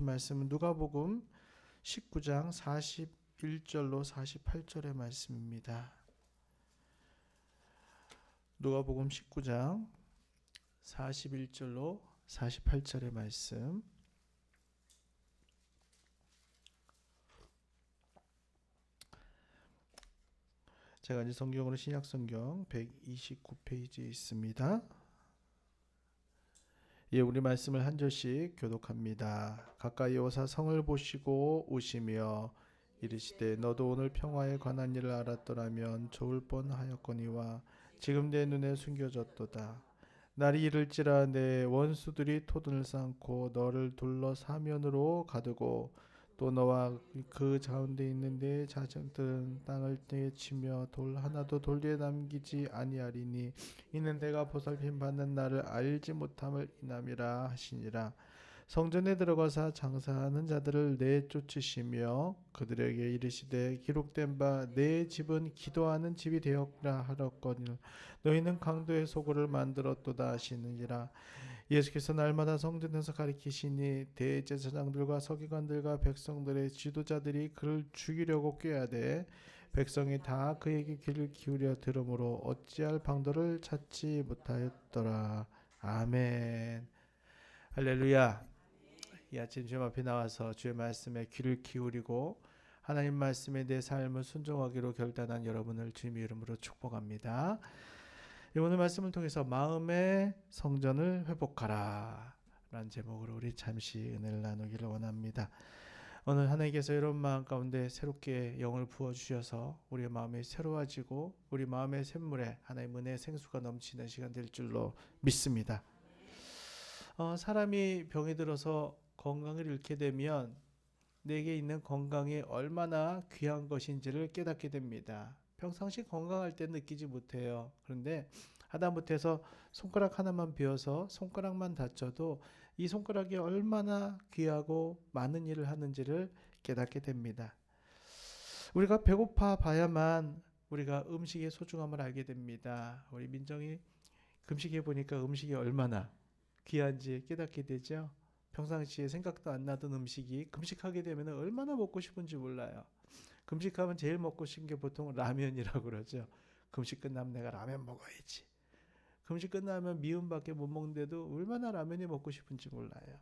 주신 말씀은 누가복음 19장 41절로 48절의 말씀입니다. 누가복음 19장 41절로 48절의 말씀. 제가 이제 성경으로 신약성경 129페이지에 있습니다. 예, 우리 말씀을 한 절씩 교독합니다. 가까이 오사 성을 보시고 오시며 이르시되 너도 오늘 평화에 관한 일을 알았더라면 좋을 뻔하였거니와 지금 내 눈에 숨겨졌도다. 날이 이를지라 내 원수들이 토둔을 쌓고 너를 둘러 사면으로 가두고 또 너와 그 가운데 있는 내 자식들은 땅을 내치며 돌 하나도 돌 뒤에 남기지 아니하리니 이는 내가 보살핌 받는 나를 알지 못함을 인함이라 하시니라. 성전에 들어가사 장사하는 자들을 내쫓으시며 그들에게 이르시되 기록된 바 내 집은 기도하는 집이 되었라 하였거늘 너희는 강도의 소굴을 만들었도다 하시느니라. 예수께서 날마다 성전에서 가리키시니 대제사장들과 서기관들과 백성들의 지도자들이 그를 죽이려고 꾀하되 백성이 다 그에게 귀를 기울여 들으므로 어찌할 방도를 찾지 못하였더라. 아멘. 할렐루야. 이 아침 주님 앞에 나와서 주의 말씀에 귀를 기울이고 하나님 말씀에 내 삶을 순종하기로 결단한 여러분을 주님의 이름으로 축복합니다. 오늘 말씀을 통해서 마음의 성전을 회복하라 라는 제목으로 우리 잠시 은혜를 나누기를 원합니다. 오늘 하나님께서 여러분 마음 가운데 새롭게 영을 부어주셔서 우리의 마음이 새로워지고 우리 마음의 샘물에 하나님 은혜의 생수가 넘치는 시간 될 줄로 믿습니다. 사람이 병이 들어서 건강을 잃게 되면 내게 있는 건강이 얼마나 귀한 것인지를 깨닫게 됩니다. 평상시 건강할 때 느끼지 못해요. 그런데 하다못해서 손가락 하나만 베어서 손가락만 다쳐도 이 손가락이 얼마나 귀하고 많은 일을 하는지를 깨닫게 됩니다. 우리가 배고파 봐야만 우리가 음식의 소중함을 알게 됩니다. 우리 민정이 금식해 보니까 음식이 얼마나 귀한지 깨닫게 되죠. 평상시에 생각도 안 나던 음식이 금식하게 되면 얼마나 먹고 싶은지 몰라요. 금식하면 제일 먹고 싶은 게 보통 라면이라고 그러죠. 금식 끝나면 내가 라면 먹어야지. 금식 끝나면 미음밖에 못 먹는데도 얼마나 라면이 먹고 싶은지 몰라요.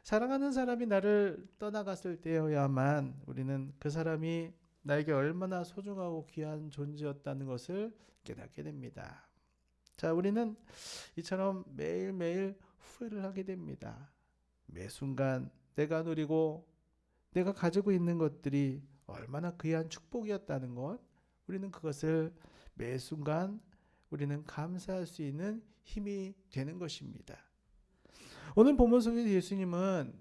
사랑하는 사람이 나를 떠나갔을 때여야만 우리는 그 사람이 나에게 얼마나 소중하고 귀한 존재였다는 것을 깨닫게 됩니다. 자, 우리는 이처럼 매일매일 후회를 하게 됩니다. 매 순간 내가 누리고 내가 가지고 있는 것들이 얼마나 귀한 축복이었다는 것, 우리는 그것을 매 순간 우리는 감사할 수 있는 힘이 되는 것입니다. 오늘 본문 속에 예수님은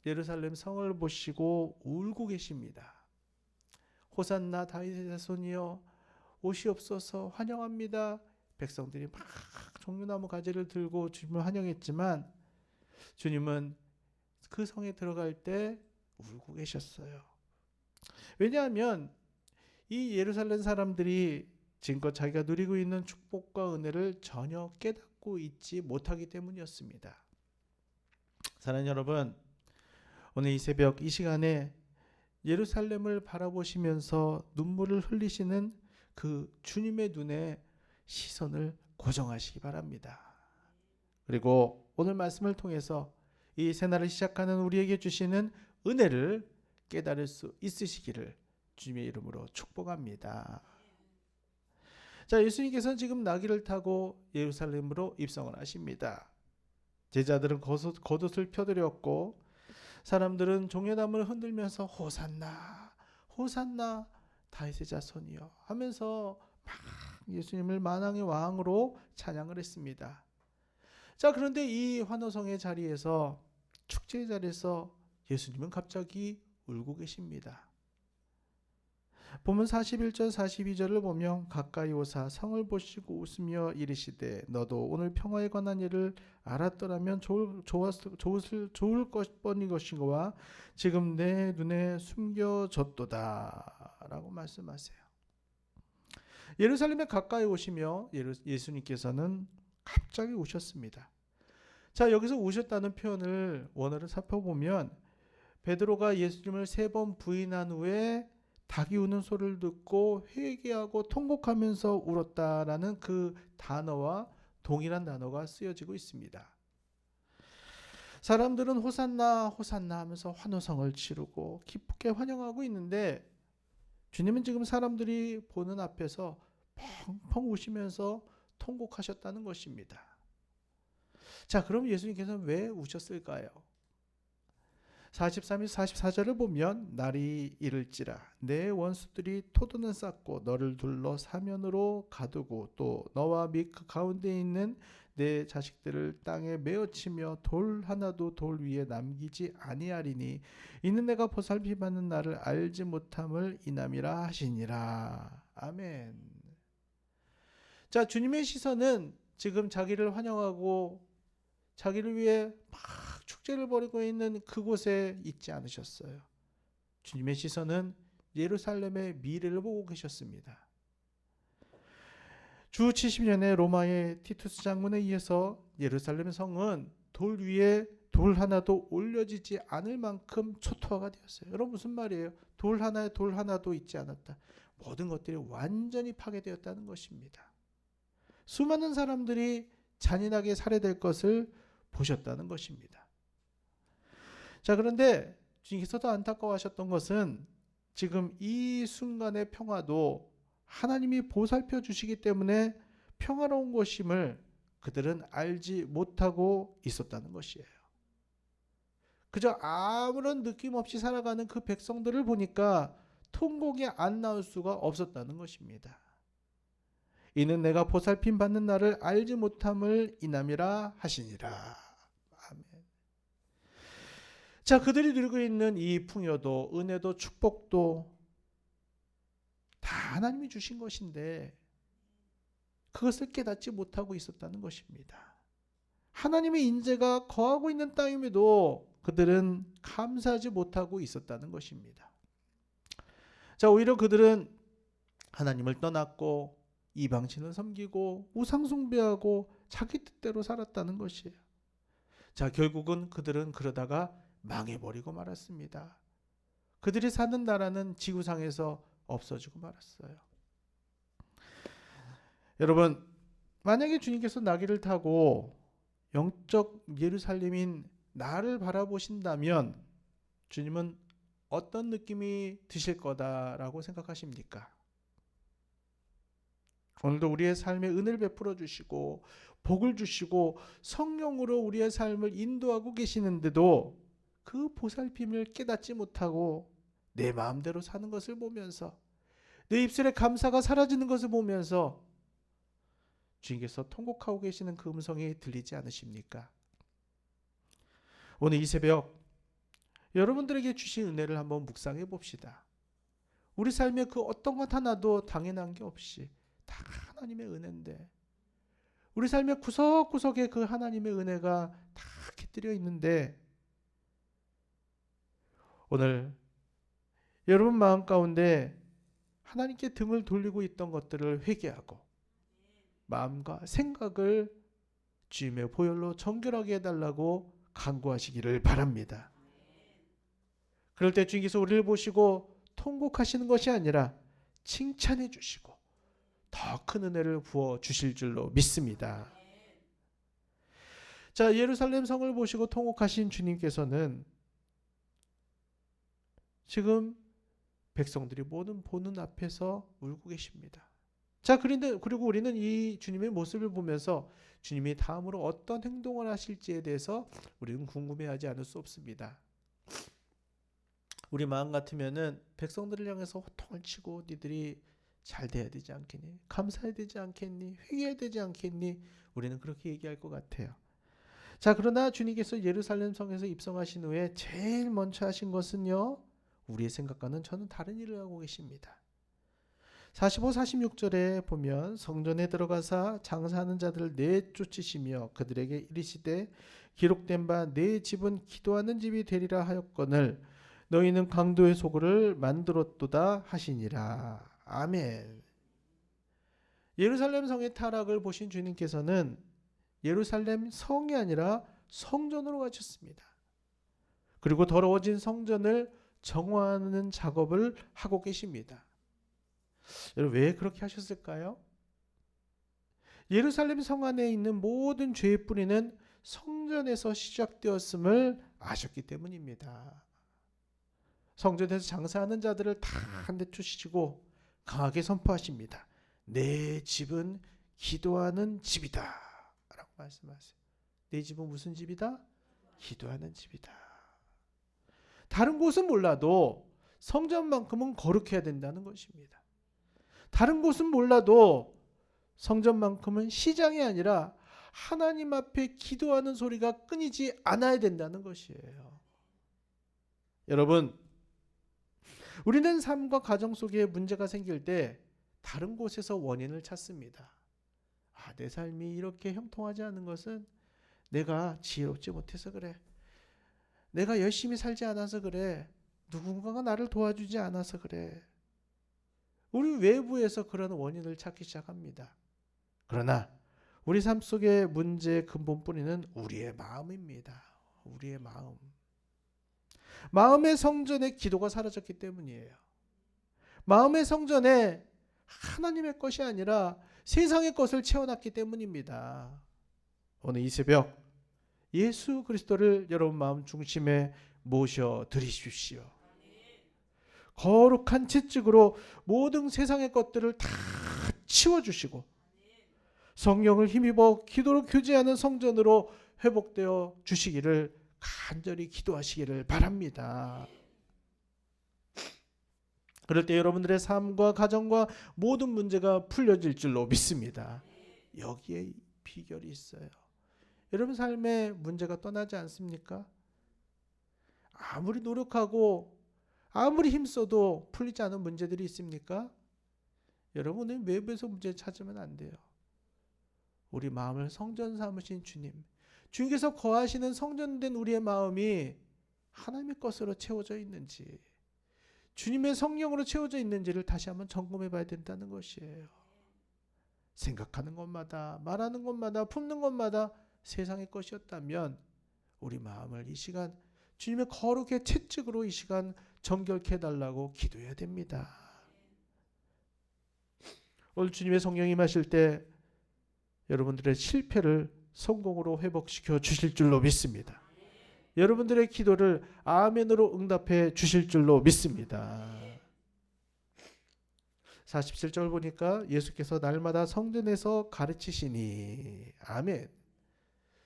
예루살렘 성을 보시고 울고 계십니다. 호산나 다윗의 자손이여 오시옵소서 환영합니다. 백성들이 막 종려나무 가지를 들고 주님을 환영했지만 주님은 그 성에 들어갈 때 울고 계셨어요. 왜냐하면 이 예루살렘 사람들이 지금껏 자기가 누리고 있는 축복과 은혜를 전혀 깨닫고 있지 못하기 때문이었습니다. 사랑하는 여러분, 오늘 이 새벽 이 시간에 예루살렘을 바라보시면서 눈물을 흘리시는 그 주님의 눈에 시선을 고정하시기 바랍니다. 그리고 오늘 말씀을 통해서 이 새날을 시작하는 우리에게 주시는 은혜를 깨달을 수 있으시기를 주님의 이름으로 축복합니다. 자, 예수님께서는 지금 나귀를 타고 예루살렘으로 입성을 하십니다. 제자들은 겉옷을 펴드렸고 사람들은 종려나무를 흔들면서 호산나 호산나 다윗의 자손이여 하면서 막 예수님을 만왕의 왕으로 찬양을 했습니다. 자, 그런데 이 환호성의 자리에서 축제의 자리에서 예수님은 갑자기 울고 계십니다. 보면 41절 42절을 보면 가까이 오사 성을 보시고 웃으며 이르시되 너도 오늘 평화에 관한 일을 알았더라면 좋을 뻔인 것인거와 지금 내 눈에 숨겨졌도다 라고 말씀하세요. 예루살렘에 가까이 오시며 예수님께서는 갑자기 우셨습니다. 자, 여기서 우셨다는 표현을 원어를 살펴보면 베드로가 예수님을 3번 부인한 후에 닭이 우는 소리를 듣고 회개하고 통곡하면서 울었다라는 그 단어와 동일한 단어가 쓰여지고 있습니다. 사람들은 호산나 호산나 하면서 환호성을 치르고 기쁘게 환영하고 있는데, 주님은 지금 사람들이 보는 앞에서 펑펑 우시면서 통곡하셨다는 것입니다. 자, 그럼 예수님께서는 왜 우셨을까요? 43일 44절을 보면 날이 이를지라 내 원수들이 토도는 쌓고 너를 둘러 사면으로 가두고 또 너와 및 그 가운데 있는 내 자식들을 땅에 메어치며 돌 하나도 돌 위에 남기지 아니하리니 이는 내가 보살피 받는 나를 알지 못함을 인함이라 하시니라. 아멘. 자, 주님의 시선은 지금 자기를 환영하고 자기를 위해 막 축제를 벌이고 있는 그곳에 있지 않으셨어요. 주님의 시선은 예루살렘의 미래를 보고 계셨습니다. 주 70년에 로마의 티투스 장군에 의해서 예루살렘 성은 돌 위에 돌 하나도 올려지지 않을 만큼 초토화가 되었어요. 여러분, 무슨 말이에요? 돌 하나도 있지 않았다. 모든 것들이 완전히 파괴되었다는 것입니다. 수많은 사람들이 잔인하게 살해될 것을 보셨다는 것입니다. 자, 그런데 주님께서도 안타까워하셨던 것은 지금 이 순간의 평화도 하나님이 보살펴 주시기 때문에 평화로운 것임을 그들은 알지 못하고 있었다는 것이에요. 그저 아무런 느낌 없이 살아가는 그 백성들을 보니까 통곡이 안 나올 수가 없었다는 것입니다. 이는 내가 보살핌 받는 나를 알지 못함을 인함이라 하시니라. 아멘. 자, 그들이 누리고 있는 이 풍요도 은혜도 축복도 다 하나님이 주신 것인데 그것을 깨닫지 못하고 있었다는 것입니다. 하나님의 인재가 거하고 있는 땅임에도 그들은 감사하지 못하고 있었다는 것입니다. 자, 오히려 그들은 하나님을 떠났고 이방신을 섬기고 우상 숭배하고 자기 뜻대로 살았다는 것이에요. 자, 결국은 그들은 그러다가 망해버리고 말았습니다. 그들이 사는 나라는 지구상에서 없어지고 말았어요. 여러분, 만약에 주님께서 나귀를 타고 영적 예루살렘인 나를 바라보신다면 주님은 어떤 느낌이 드실 거다라고 생각하십니까? 오늘도 우리의 삶에 은혜를 베풀어 주시고 복을 주시고 성령으로 우리의 삶을 인도하고 계시는데도 그 보살핌을 깨닫지 못하고 내 마음대로 사는 것을 보면서 내 입술에 감사가 사라지는 것을 보면서 주님께서 통곡하고 계시는 그 음성이 들리지 않으십니까? 오늘 이 새벽 여러분들에게 주신 은혜를 한번 묵상해 봅시다. 우리 삶에 그 어떤 것 하나도 당연한 게 없이 다 하나님의 은혜인데, 우리 삶의 구석구석에 그 하나님의 은혜가 다 깃들여 있는데, 오늘 여러분 마음 가운데 하나님께 등을 돌리고 있던 것들을 회개하고 마음과 생각을 주님의 보혈로 정결하게 해달라고 간구하시기를 바랍니다. 그럴 때 주님께서 우리를 보시고 통곡하시는 것이 아니라 칭찬해 주시고 더 큰 은혜를 부어 주실 줄로 믿습니다. 자, 예루살렘 성을 보시고 통곡하신 주님께서는 지금 백성들이 모든 보는 앞에서 울고 계십니다. 자, 그리고 우리는 이 주님의 모습을 보면서 주님이 다음으로 어떤 행동을 하실지에 대해서 우리는 궁금해하지 않을 수 없습니다. 우리 마음 같으면은 백성들을 향해서 호통을 치고 니들이 잘 돼야 되지 않겠니? 감사해야 되지 않겠니? 회개해야 되지 않겠니? 우리는 그렇게 얘기할 것 같아요. 자, 그러나 주님께서 예루살렘 성에서 입성하신 후에 제일 먼저 하신 것은요, 우리의 생각과는 저는 다른 일을 하고 계십니다. 45, 46절에 보면 성전에 들어가사 장사하는 자들을 내쫓으시며 그들에게 이르시되 기록된 바 내 집은 기도하는 집이 되리라 하였거늘 너희는 강도의 소굴을 만들었도다 하시니라. 아멘. 예루살렘 성의 타락을 보신 주님께서는 예루살렘 성이 아니라 성전으로 가셨습니다. 그리고 더러워진 성전을 정화하는 작업을 하고 계십니다. 여러분, 왜 그렇게 하셨을까요? 예루살렘 성 안에 있는 모든 죄의 뿌리는 성전에서 시작되었음을 아셨기 때문입니다. 성전에서 장사하는 자들을 다 내쫓으시고 강하게 선포하십니다. 내 집은 기도하는 집이다 라고 말씀하세요. 내 집은 무슨 집이다? 기도하는 집이다. 다른 곳은 몰라도 성전만큼은 거룩해야 된다는 것입니다. 다른 곳은 몰라도 성전만큼은 시장이 아니라 하나님 앞에 기도하는 소리가 끊이지 않아야 된다는 것이에요. 여러분, 우리는 삶과 가정 속에 문제가 생길 때 다른 곳에서 원인을 찾습니다. 내 삶이 이렇게 형통하지 않은 것은 내가 지혜롭지 못해서 그래. 내가 열심히 살지 않아서 그래. 누군가가 나를 도와주지 않아서 그래. 우리 외부에서 그런 원인을 찾기 시작합니다. 그러나 우리 삶 속의 문제의 근본 뿌리는 우리의 마음입니다. 우리의 마음. 마음의 성전에 기도가 사라졌기 때문이에요. 마음의 성전에 하나님의 것이 아니라 세상의 것을 채워놨기 때문입니다. 오늘 이 새벽 예수 그리스도를 여러분 마음 중심에 모셔 드리십시오. 거룩한 채찍으로 모든 세상의 것들을 다 치워주시고 성령을 힘입어 기도로 교제하는 성전으로 회복되어 주시기를 간절히 기도하시기를 바랍니다. 그럴 때 여러분들의 삶과 가정과 모든 문제가 풀려질 줄로 믿습니다. 여기에 비결이 있어요. 여러분 삶에 문제가 떠나지 않습니까? 아무리 노력하고 아무리 힘써도 풀리지 않은 문제들이 있습니까? 여러분은 외부에서 문제를 찾으면 안 돼요. 우리 마음을 성전 삼으신 주님, 주님께서 거하시는 성전된 우리의 마음이 하나님의 것으로 채워져 있는지, 주님의 성령으로 채워져 있는지를 다시 한번 점검해 봐야 된다는 것이에요. 생각하는 것마다, 말하는 것마다, 품는 것마다 세상의 것이었다면 우리 마음을 이 시간 주님의 거룩의 채찍으로 이 시간 정결케 해달라고 기도해야 됩니다. 오늘 주님의 성령이 임하실 때 여러분들의 실패를 성공으로 회복시켜 주실 줄로 믿습니다. 여러분들의 기도를 아멘으로 응답해 주실 줄로 믿습니다. 47절 보니까 예수께서 날마다 성전에서 가르치시니 아멘.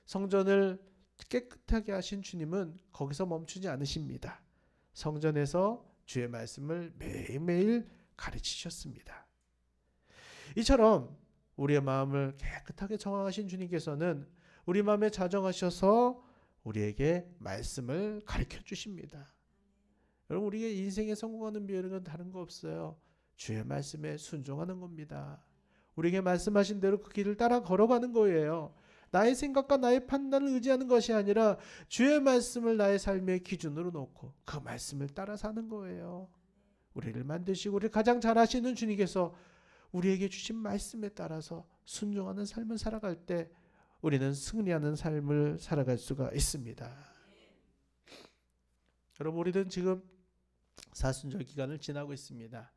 성전을 깨끗하게 하신 주님은 거기서 멈추지 않으십니다. 성전에서 주의 말씀을 매일매일 가르치셨습니다. 이처럼 우리의 마음을 깨끗하게 정화하신 주님께서는 우리 마음에 자정하셔서 우리에게 말씀을 가르쳐 주십니다. 여러분, 우리의 인생에 성공하는 비결은 다른 거 없어요. 주의 말씀에 순종하는 겁니다. 우리에게 말씀하신 대로 그 길을 따라 걸어가는 거예요. 나의 생각과 나의 판단을 의지하는 것이 아니라 주의 말씀을 나의 삶의 기준으로 놓고 그 말씀을 따라 사는 거예요. 우리를 만드시고 우리를 가장 잘 아시는 주님께서 우리에게 주신 말씀에 따라서 순종하는 삶을 살아갈 때 우리는 승리하는 삶을 살아갈 수가 있습니다. 여러분, 우리는 지금 사순절 기간을 지나고 있습니다.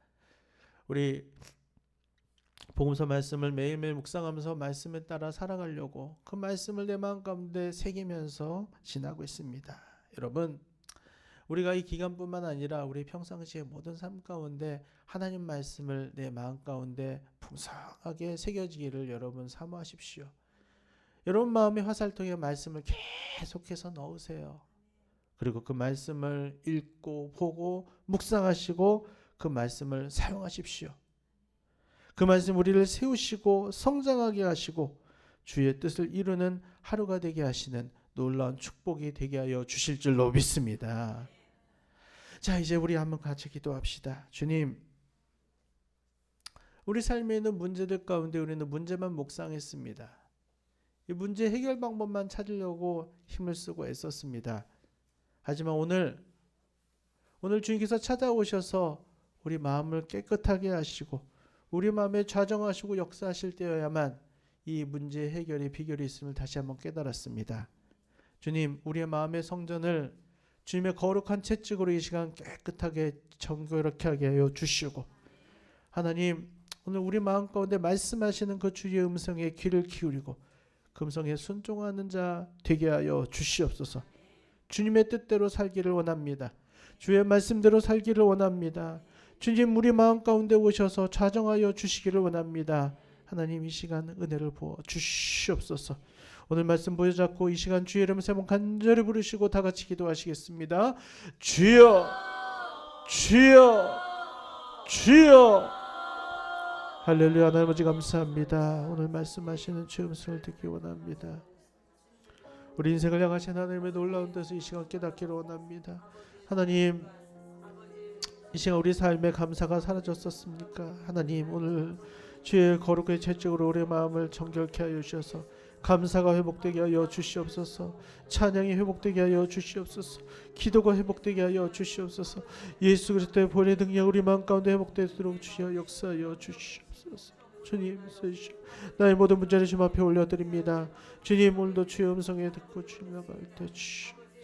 우리 복음서 말씀을 매일매일 묵상하면서 말씀에 따라 살아가려고 그 말씀을 내 마음 가운데 새기면서 지나고 있습니다. 여러분, 우리가 이 기간뿐만 아니라 우리 평상시의 모든 삶 가운데 하나님 말씀을 내 마음 가운데 풍성하게 새겨지기를 여러분 사모하십시오. 여러분 마음의 화살통에 말씀을 계속해서 넣으세요. 그리고 그 말씀을 읽고 보고 묵상하시고 그 말씀을 사용하십시오. 그 말씀 우리를 세우시고 성장하게 하시고 주의 뜻을 이루는 하루가 되게 하시는 놀라운 축복이 되게 하여 주실 줄로 믿습니다. 자, 이제 우리 한번 같이 기도합시다. 주님, 우리 삶에 있는 문제들 가운데 우리는 문제만 묵상했습니다. 이 문제 해결 방법만 찾으려고 힘을 쓰고 애썼습니다. 하지만 오늘 주님께서 찾아오셔서 우리 마음을 깨끗하게 하시고 우리 마음에 좌정하시고 역사하실 때여야만 이 문제 해결의 비결이 있음을 다시 한번 깨달았습니다. 주님, 우리의 마음의 성전을 주님의 거룩한 채찍으로 이 시간 깨끗하게 정결케 하게 하여 주시고, 하나님 오늘 우리 마음 가운데 말씀하시는 그 주의 음성에 귀를 기울이고 그 음성에 순종하는 자 되게 하여 주시옵소서. 주님의 뜻대로 살기를 원합니다. 주의 말씀대로 살기를 원합니다. 주님 우리 마음 가운데 오셔서 좌정하여 주시기를 원합니다. 하나님 이 시간 은혜를 부어 주시옵소서. 오늘 말씀 보여잡고 이 시간 주의 이름 세 번 간절히 부르시고 다 같이 기도하시겠습니다. 주여, 주여, 주여. 할렐루야. 하나님 아버지 감사합니다. 오늘 말씀하시는 주의 음성을 듣기 원합니다. 우리 인생을 향하신 하나님의 놀라운 뜻을 이 시간 깨닫기를 원합니다. 하나님 이 시간 우리 삶에 감사가 사라졌었습니까? 하나님 오늘 주의 거룩의 채찍으로 우리의 마음을 정결케 하여 주셔서 감사가 회복되게 하여 주시옵소서. 찬양이 회복되게 하여 주시옵소서. 기도가 회복되게 하여 주시옵소서. 예수 그리스도의 보혈의 능력 우리 마음 가운데 회복되도록 주여 역사하여 주시옵소서. 주님 쓰시오. 나의 모든 문제를 주님 앞에 올려드립니다. 주님 오늘도 주의 음성에 듣고 주님 나갈 때 주시옵소서.